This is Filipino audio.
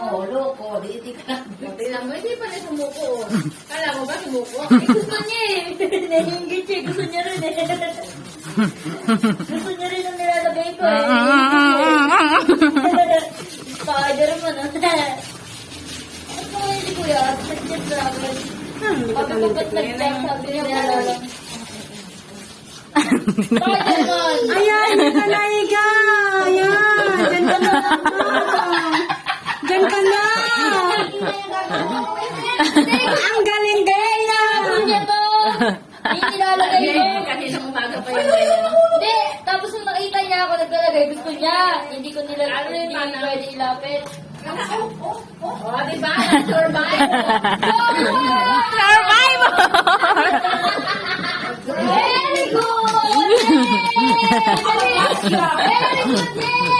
Oh, loko. Di ka lang. Tingnan mo, hindi pa na sumuko. Kala mo ba sumuko? Eh, gusto niya eh. Nahingit siya. Gusto niya rin eh. Gusto niya rin ang nilalagay ko eh. Spider-Man ah. Ano po hindi kuya? Saglit dragon. Pagkapagat nag-jack sabi niya wala. Spider-Man! Ayan, Kalaika! Ayan, dyan ka na. Dyan ka na. Ang galing-galing na. Gusto niya to! Hindi nilalagay ko. Kaninang umaga pa yung ganyan. Hindi! Tapos nung nakita niya ako naglalagay, gusto niya. Hindi ko nilalagay. Hindi ko pwede ilapit. Oh, di ba? Survive. Survival! Very good! Very good!